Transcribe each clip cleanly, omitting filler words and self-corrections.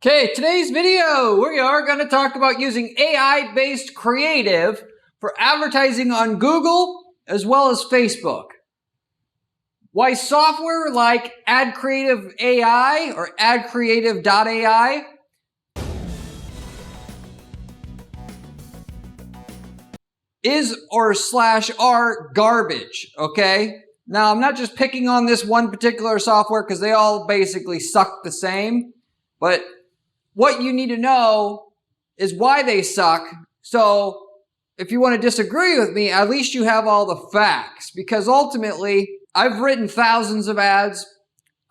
Okay, today's video, we are going to talk about using AI-based creative for advertising on Google as well as Facebook. Why software like Adcreative AI or Adcreative.ai is or slash are garbage, okay? Now, I'm not just picking on this one particular software because they all basically suck the same, but what you need to know is why they suck. So if you want to disagree with me, at least you have all the facts, because ultimately I've written thousands of ads.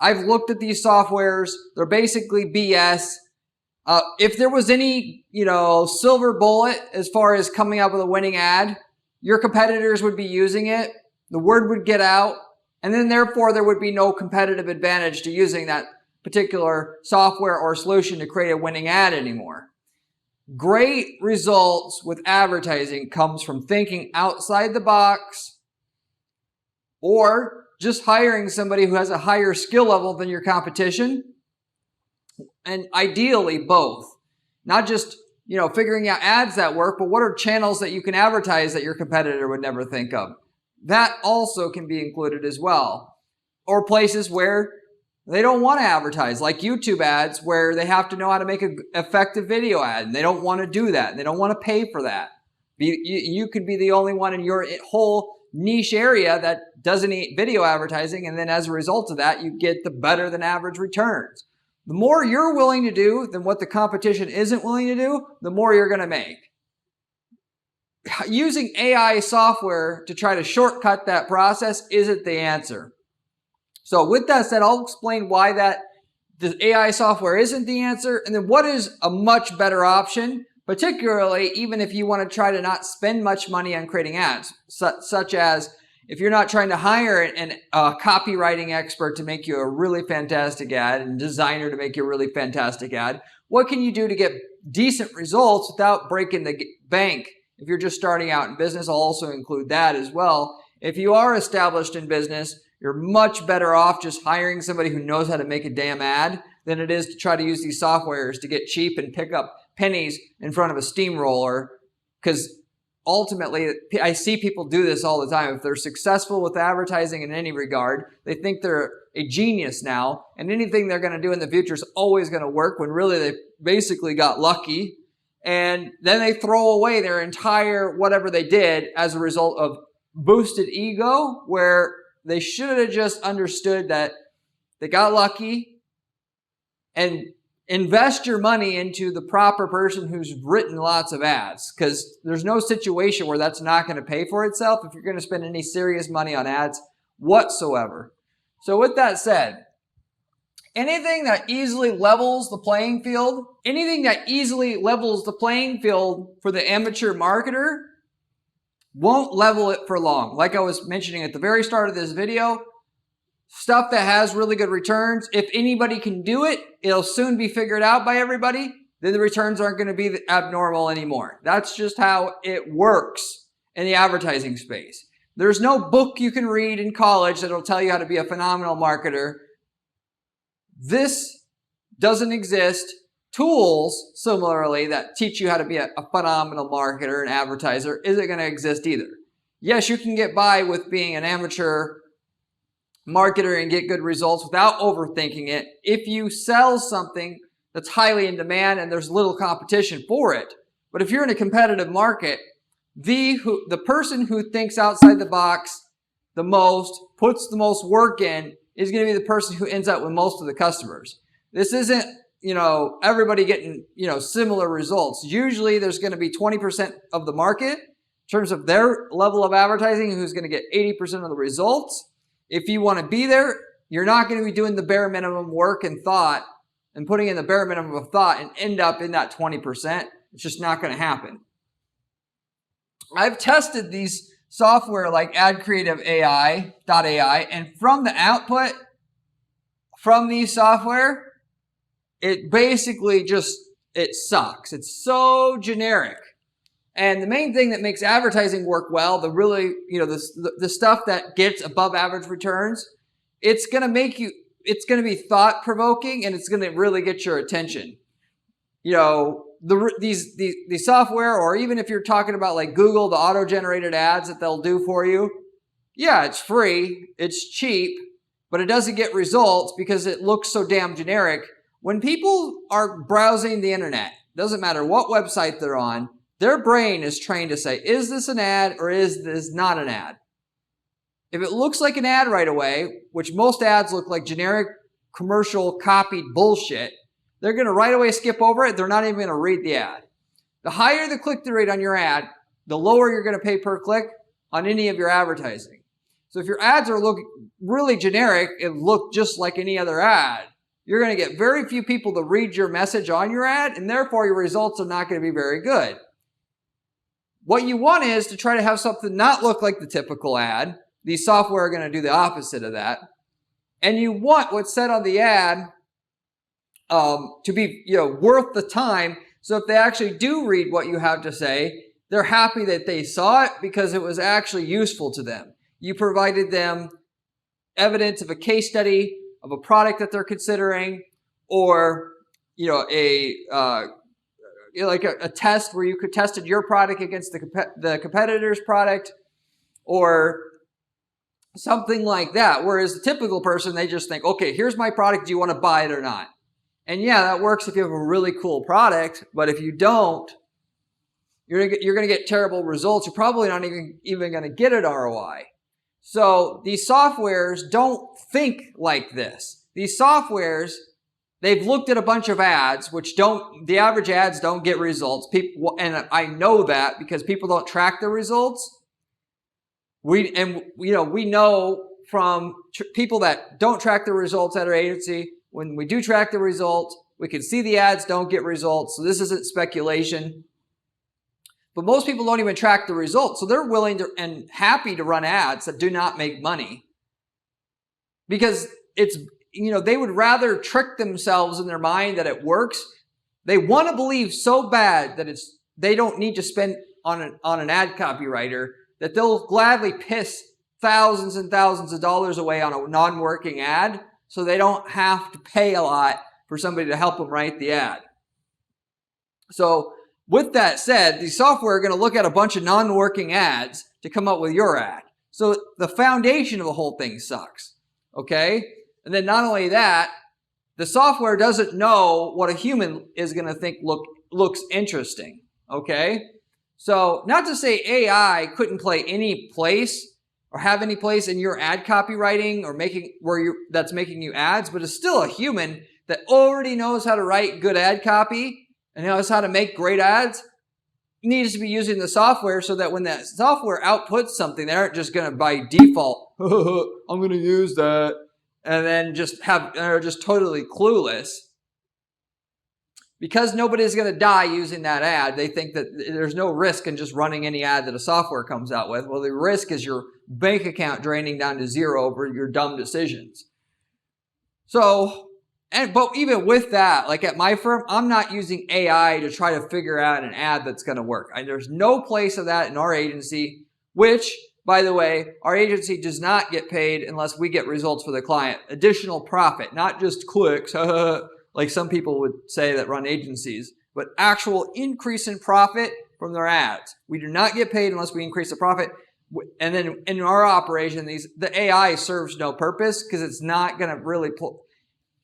I've looked at these softwares. They're basically BS. If there was any, silver bullet as far as coming up with a winning ad, your competitors would be using it. The word would get out, and then therefore there would be no competitive advantage to using that particular software or solution to create a winning ad anymore. Great results with advertising comes from thinking outside the box or just hiring somebody who has a higher skill level than your competition, and ideally both. Not just, figuring out ads that work, but what are channels that you can advertise that your competitor would never think of? That also can be included as well. Or places where they don't want to advertise, like YouTube ads, where they have to know how to make an effective video ad, and they don't want to do that. They don't want to pay for that. You could be the only one in your whole niche area that doesn't eat video advertising, and then as a result of that, you get the better than average returns. The more you're willing to do than what the competition isn't willing to do, the more you're going to make. Using AI software to try to shortcut that process isn't the answer. So with that said, I'll explain why the AI software isn't the answer, and then what is a much better option, particularly even if you want to try to not spend much money on creating ads, such as if you're not trying to hire a copywriting expert to make you a really fantastic ad and designer to make you a really fantastic ad. What can you do to get decent results without breaking the bank? If you're just starting out in business, I'll also include that as well. If you are established in business, you're much better off just hiring somebody who knows how to make a damn ad than it is to try to use these softwares to get cheap and pick up pennies in front of a steamroller. Because ultimately, I see people do this all the time. If they're successful with advertising in any regard, they think they're a genius now, and anything they're going to do in the future is always going to work, when really they basically got lucky. And then they throw away their entire whatever they did as a result of boosted ego, where they should have just understood that they got lucky, and invest your money into the proper person who's written lots of ads, because there's no situation where that's not going to pay for itself if you're going to spend any serious money on ads whatsoever. So with that said, anything that easily levels the playing field, for the amateur marketer won't level it for long. Like I was mentioning at the very start of this video, stuff that has really good returns, if anybody can do it, it'll soon be figured out by everybody. Then the returns aren't going to be abnormal anymore. That's just how it works in the advertising space. There's no book you can read in college that'll tell you how to be a phenomenal marketer. This doesn't exist. Tools, similarly, that teach you how to be a phenomenal marketer and advertiser isn't going to exist either. Yes, you can get by with being an amateur marketer and get good results without overthinking it if you sell something that's highly in demand and there's little competition for it. But if you're in a competitive market, the person who thinks outside the box the most, puts the most work in, is going to be the person who ends up with most of the customers. This isn't everybody getting, similar results. Usually there's going to be 20% of the market in terms of their level of advertising who's going to get 80% of the results. If you want to be there, you're not going to be doing the bare minimum work and thought and putting in the bare minimum of thought and end up in that 20%. It's just not going to happen. I've tested these software like Adcreative AI.ai, and from the output from these software, it basically it sucks. It's so generic. And the main thing that makes advertising work well, the stuff that gets above average returns, it's going to be thought provoking, and it's going to really get your attention. the software, or even if you're talking about like Google, the auto-generated ads that they'll do for you, yeah, it's free, it's cheap, but it doesn't get results because it looks so damn generic. When people are browsing the internet, doesn't matter what website they're on, their brain is trained to say, is this an ad or is this not an ad? If it looks like an ad right away, which most ads look like generic commercial copied bullshit, they're going to right away skip over it. They're not even going to read the ad. The higher the click-through rate on your ad, the lower you're going to pay per click on any of your advertising. So if your ads are look really generic and look just like any other ad, you're going to get very few people to read your message on your ad, and therefore your results are not going to be very good. What you want is to try to have something not look like the typical ad. These software are going to do the opposite of that. And you want what's said on the ad to be worth the time. So if they actually do read what you have to say, they're happy that they saw it because it was actually useful to them. You provided them evidence of a case study of a product that they're considering, or like a test where you could tested your product against the competitor's product, or something like that. Whereas the typical person, they just think, okay, here's my product. Do you want to buy it or not? And yeah, that works if you have a really cool product. But if you don't, you're going to get terrible results. You're probably not even going to get an ROI. So these softwares don't think like this. These softwares, they've looked at a bunch of ads, the average ads don't get results. And I know that because people don't track the results. We know from people that don't track the results at our agency, when we do track the results, we can see the ads don't get results. So this isn't speculation. But most people don't even track the results. So they're willing to and happy to run ads that do not make money. Because they would rather trick themselves in their mind that it works. They want to believe so bad that they don't need to spend on an ad copywriter that they'll gladly piss thousands and thousands of dollars away on a non-working ad so they don't have to pay a lot for somebody to help them write the ad. So with that said, the software are going to look at a bunch of non-working ads to come up with your ad. So the foundation of the whole thing sucks. Okay? And then not only that, the software doesn't know what a human is going to think looks interesting. Okay? So not to say AI couldn't play any place or have any place in your ad copywriting or that's making you ads, but it's still a human that already knows how to write good ad copy and knows how to make great ads, needs to be using the software so that when that software outputs something, they aren't just going to by default, I'm going to use that, and then they're just totally clueless. Because nobody's going to die using that ad, they think that there's no risk in just running any ad that a software comes out with. Well, the risk is your bank account draining down to zero over your dumb decisions. But even with that, like at my firm, I'm not using AI to try to figure out an ad that's going to work. There's no place of that in our agency, which, by the way, our agency does not get paid unless we get results for the client. Additional profit, not just clicks, like some people would say that run agencies, but actual increase in profit from their ads. We do not get paid unless we increase the profit. And then in our operation, the AI serves no purpose because it's not going to really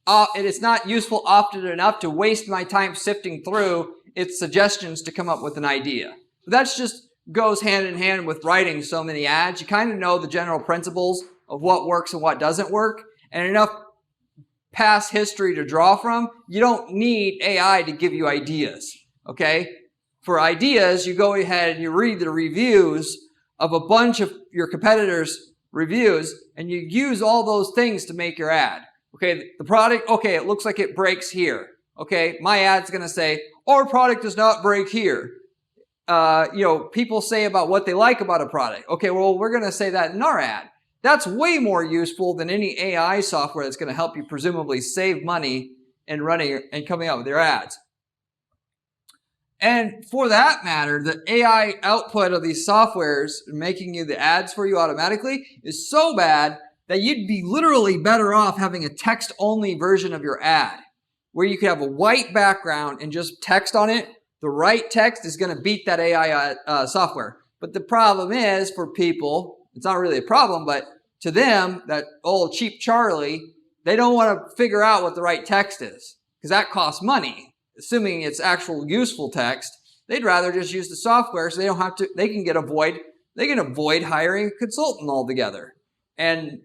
it's not useful often enough to waste my time sifting through its suggestions to come up with an idea. But that's just goes hand in hand with writing so many ads. You kind of know the general principles of what works and what doesn't work, and enough past history to draw from. You don't need AI to give you ideas, okay? For ideas, you go ahead and you read the reviews of a bunch of your competitors' reviews, and you use all those things to make your ad. Okay, the product, okay, it looks like it breaks here. Okay, my ad's going to say, our product does not break here. People say about what they like about a product. Okay, well, we're going to say that in our ad. That's way more useful than any AI software that's going to help you presumably save money in running and coming out with your ads. And for that matter, the AI output of these softwares making you the ads for you automatically is so bad that you'd be literally better off having a text-only version of your ad. where you could have a white background and just text on it. The right text is going to beat that AI software. But the problem is for people, it's not really a problem, but to them, that old cheap Charlie, they don't want to figure out what the right text is because that costs money. Assuming it's actual useful text, they'd rather just use the software so they don't have to, they can avoid hiring a consultant altogether. And,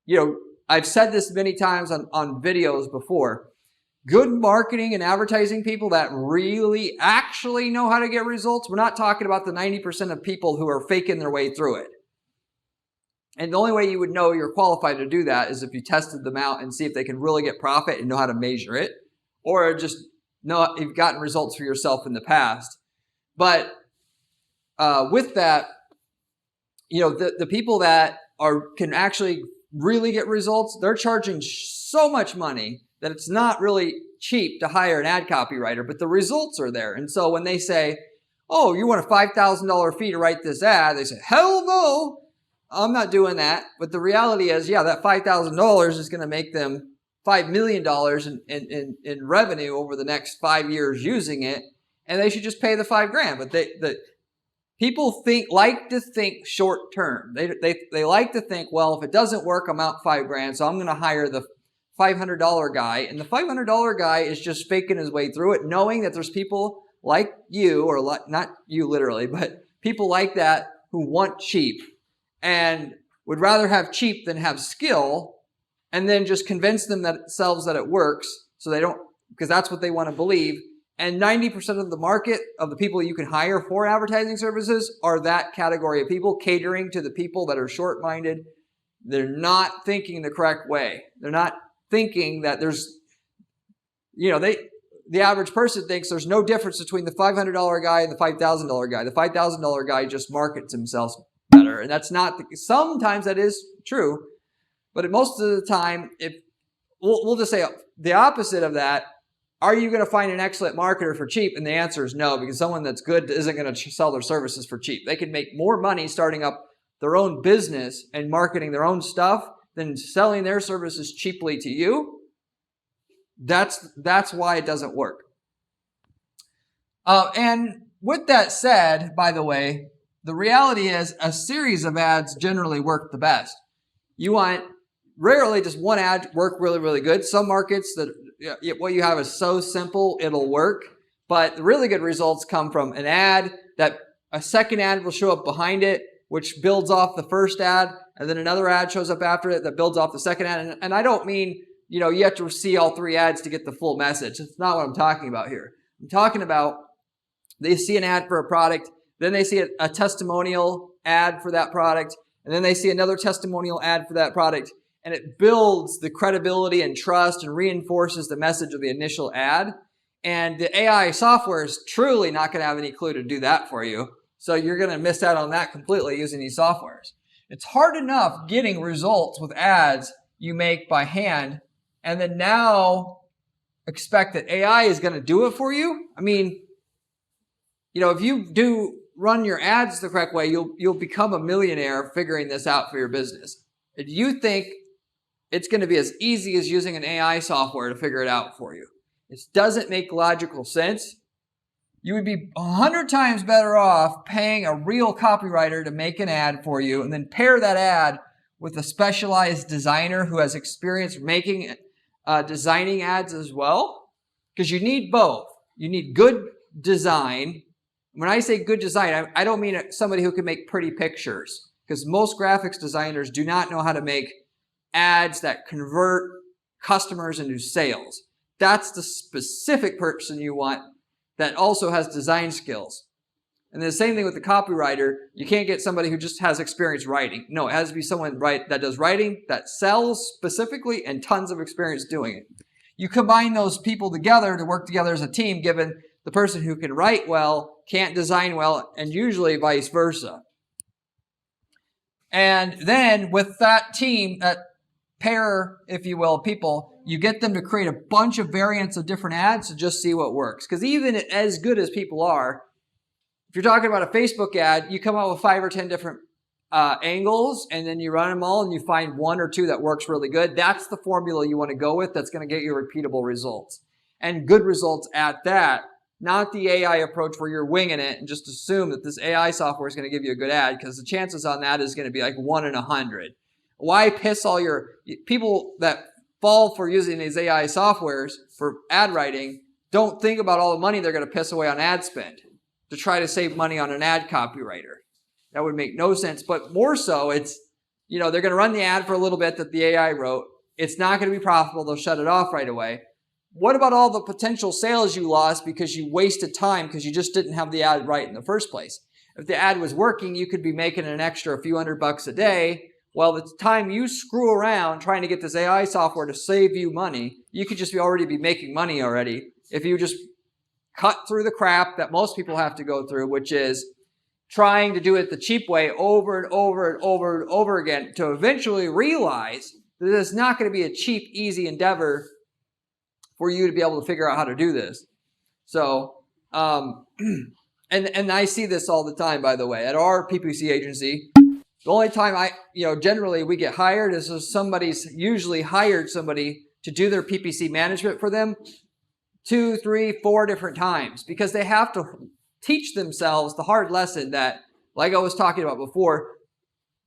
you know, I've said this many times on videos before. Good marketing and advertising people that really actually know how to get results, we're not talking about the 90% of people who are faking their way through it. And the only way you would know you're qualified to do that is if you tested them out and see if they can really get profit and know how to measure it, or just know you've gotten results for yourself in the past. But with that, you know, the people that can actually really get results, they're charging so much money that it's not really cheap to hire an ad copywriter, but the results are there. And so when they say, oh, you want a $5,000 fee to write this ad, they say, hell no, I'm not doing that. But the reality is, yeah, that $5,000 is going to make them $5 million in revenue over the next 5 years using it, and they should just pay the $5,000. But people like to think short term. They like to think, well, if it doesn't work, I'm out $5,000, so I'm going to hire the $500 guy. And the $500 guy is just faking his way through it, knowing that there's people like you, or not you literally, but people like that who want cheap and would rather have cheap than have skill, and then just convince themselves that it works, so they don't, because that's what they want to believe. And 90% of the market of the people you can hire for advertising services are that category of people, catering to the people that are short-minded. They're not thinking the correct way. They're not thinking that there's, you know, the average person thinks there's no difference between the $500 guy and the $5,000 guy. The $5,000 guy just markets himself better. And that's not, sometimes that is true, but most of the time, if we'll just say the opposite of that, are you going to find an excellent marketer for cheap? And the answer is no, because someone that's good isn't going to sell their services for cheap. They can make more money starting up their own business and marketing their own stuff than selling their services cheaply to you. That's why it doesn't work. And with that said, by the way, the reality is a series of ads generally work the best. You want rarely does one ad work really, really good. Some markets that what you have is so simple, it'll work. But the really good results come from an ad that a second ad will show up behind it, which builds off the first ad, and then another ad shows up after it that builds off the second ad. And I don't mean, you know, you have to see all three ads to get the full message. That's not what I'm talking about here. I'm talking about they see an ad for a product, then they see a testimonial ad for that product, and then they see another testimonial ad for that product, and it builds the credibility and trust and reinforces the message of the initial ad. And the AI software is truly not going to have any clue to do that for you. So you're going to miss out on that completely using these softwares. It's hard enough getting results with ads you make by hand, and then now expect that AI is going to do it for you. I mean, you know, if you do run your ads the correct way, you'll become a millionaire figuring this out for your business. If you think it's going to be as easy as using an AI software to figure it out for you, it doesn't make logical sense. You would be 100 times better off paying a real copywriter to make an ad for you and then pair that ad with a specialized designer who has experience making designing ads as well. Because you need both. You need good design. When I say good design, I don't mean somebody who can make pretty pictures, because most graphics designers do not know how to make ads that convert customers into sales. That's the specific person you want that also has design skills. And the same thing with the copywriter. You can't get somebody who just has experience writing. No, it has to be someone that does writing, that sells specifically, and tons of experience doing it. You combine those people together to work together as a team, given the person who can write well can't design well, and usually vice versa. And then with that team, that pair, if you will, people, you get them to create a bunch of variants of different ads to just see what works. Because even as good as people are, if you're talking about a Facebook ad, you come out with 5 or 10 different angles, and then you run them all and you find one or two that works really good. That's the formula you want to go with. That's going to get you repeatable results and good results at that. Not the AI approach where you're winging it and just assume that this AI software is going to give you a good ad, because the chances on that is going to be like 1 in 100. Why piss all your people that fall for using these AI softwares for ad writing? Don't think about all the money they're going to piss away on ad spend to try to save money on an ad copywriter. That would make no sense. But more so, it's, they're going to run the ad for a little bit that the AI wrote. It's not going to be profitable. They'll shut it off right away. What about all the potential sales you lost because you wasted time because you just didn't have the ad right in the first place? If the ad was working, you could be making an extra few $100 a day. Well, the time you screw around trying to get this AI software to save you money, you could just already be making money already if you just cut through the crap that most people have to go through, which is trying to do it the cheap way over and over and over and over again, to eventually realize that it's not going to be a cheap, easy endeavor for you to be able to figure out how to do this. So, and I see this all the time, by the way, at our PPC agency. The only time generally we get hired is if somebody's usually hired somebody to do their PPC management for them 2, 3, 4 different times, because they have to teach themselves the hard lesson that, like I was talking about before,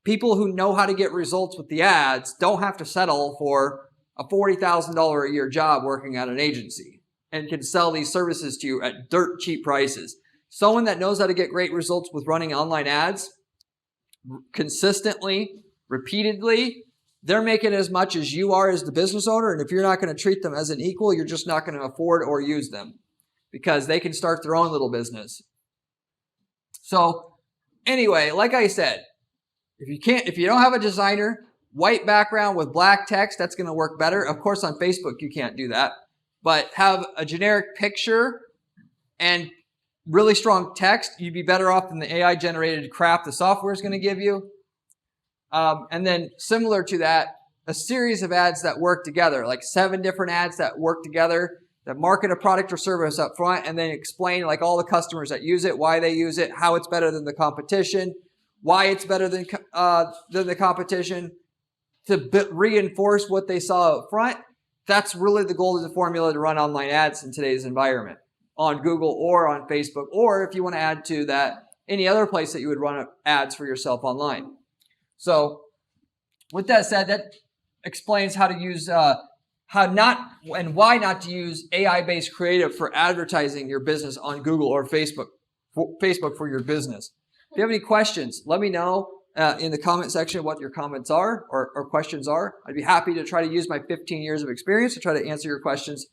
people who know how to get results with the ads don't have to settle for a $40,000 a year job working at an agency and can sell these services to you at dirt cheap prices. Someone that knows how to get great results with running online ads consistently, repeatedly, they're making as much as you are as the business owner. And if you're not going to treat them as an equal, you're just not going to afford or use them, because they can start their own little business. So anyway, like I said, if you don't have a designer, white background with black text, that's going to work better. Of course, on Facebook, you can't do that, but have a generic picture and really strong text. You'd be better off than the AI generated crap the software is going to give you. And then similar to that, a series of ads that work together, like 7 different ads that work together, that market a product or service up front, and then explain like all the customers that use it, why they use it, how it's better than the competition, why it's better than the competition, to reinforce what they saw up front. That's really the golden formula to run online ads in today's environment, on Google or on Facebook, or if you want to add to that, any other place that you would run ads for yourself online. So with that said, that explains how to use, how not and why not to use AI-based creative for advertising your business on Google or Facebook for your business. If you have any questions, let me know in the comment section what your comments are or questions are. I'd be happy to try to use my 15 years of experience to try to answer your questions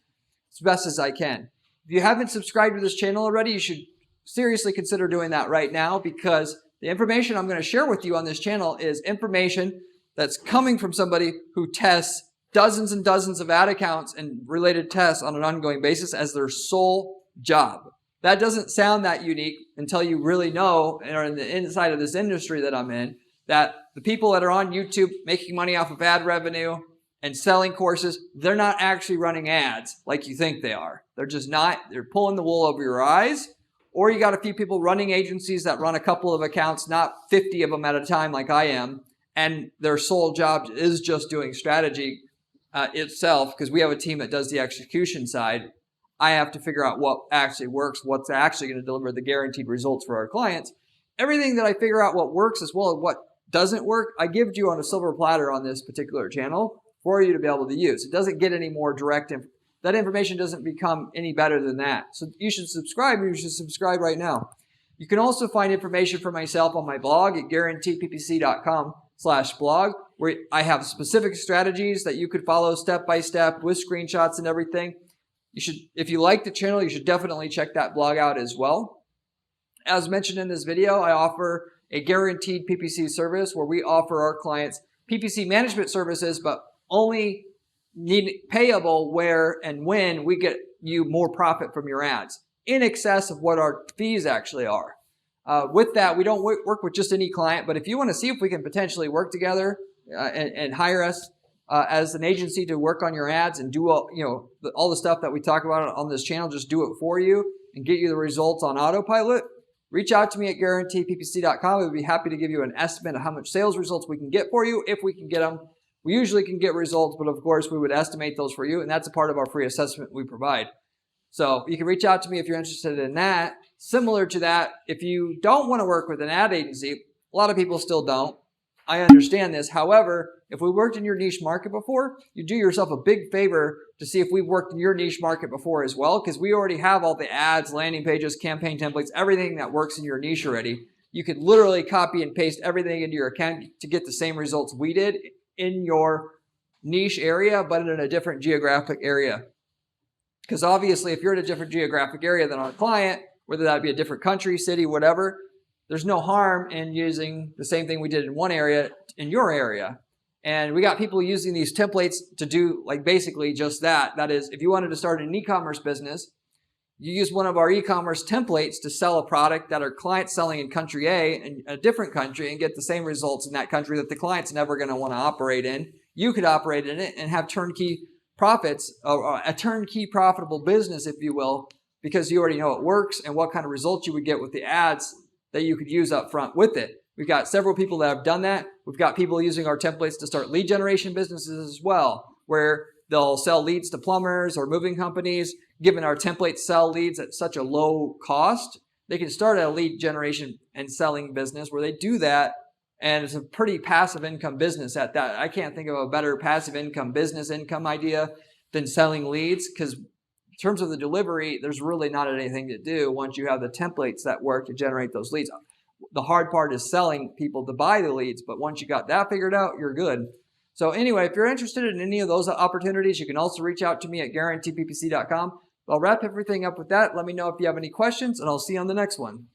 as best as I can. If you haven't subscribed to this channel already, you should seriously consider doing that right now, because the information I'm going to share with you on this channel is information that's coming from somebody who tests dozens and dozens of ad accounts and related tests on an ongoing basis as their sole job. That doesn't sound that unique until you really know, and are in the inside of this industry that I'm in, that the people that are on YouTube making money off of ad revenue and selling courses, they're not actually running ads like you think they are. They're just not. They're pulling the wool over your eyes. Or you got a few people running agencies that run a couple of accounts, not 50 of them at a time like I am, and their sole job is just doing strategy itself, because we have a team that does the execution side. I have to figure out what actually works, what's actually going to deliver the guaranteed results for our clients. Everything that I figure out what works as well as what doesn't work, I give to you on a silver platter on this particular channel for you to be able to use. It doesn't get any more direct information. That information doesn't become any better than that. So you should subscribe, and you should subscribe right now. You can also find information for myself on my blog at guaranteedppc.com/blog, where I have specific strategies that you could follow step by step with screenshots and everything. You should, if you like the channel, you should definitely check that blog out as well. As mentioned in this video, I offer a guaranteed PPC service where we offer our clients PPC management services, but only payable where and when we get you more profit from your ads, in excess of what our fees actually are. With that, we don't work with just any client, but if you want to see if we can potentially work together and hire us as an agency to work on your ads and do all the stuff that we talk about on this channel, just do it for you and get you the results on autopilot, reach out to me at guaranteeppc.com. We'd be happy to give you an estimate of how much sales results we can get for you, if we can get them. We usually can get results, but of course we would estimate those for you, and that's a part of our free assessment we provide. So you can reach out to me if you're interested in that. Similar to that, if you don't want to work with an ad agency, a lot of people still don't. I understand this. However, if we worked in your niche market before, you do yourself a big favor to see if we've worked in your niche market before as well, because we already have all the ads, landing pages, campaign templates, everything that works in your niche already. You could literally copy and paste everything into your account to get the same results we did in your niche area, but in a different geographic area. Because obviously, if you're in a different geographic area than our client, whether that be a different country, city, whatever, there's no harm in using the same thing we did in one area in your area. And we got people using these templates to do like basically just that. That is, if you wanted to start an e-commerce business, you use one of our e-commerce templates to sell a product that our client's selling in country A in a different country and get the same results in that country that the client's never going to want to operate in. You could operate in it and have turnkey profits, or a turnkey profitable business, if you will, because you already know it works and what kind of results you would get with the ads that you could use up front with it. We've got several people that have done that. We've got people using our templates to start lead generation businesses as well, where they'll sell leads to plumbers or moving companies. Given our templates sell leads at such a low cost, they can start a lead generation and selling business where they do that, and it's a pretty passive income business at that. I can't think of a better passive income business income idea than selling leads, because in terms of the delivery, there's really not anything to do once you have the templates that work to generate those leads. The hard part is selling people to buy the leads, but once you got that figured out, you're good. So anyway, if you're interested in any of those opportunities, you can also reach out to me at guaranteeppc.com. I'll wrap everything up with that. Let me know if you have any questions, and I'll see you on the next one.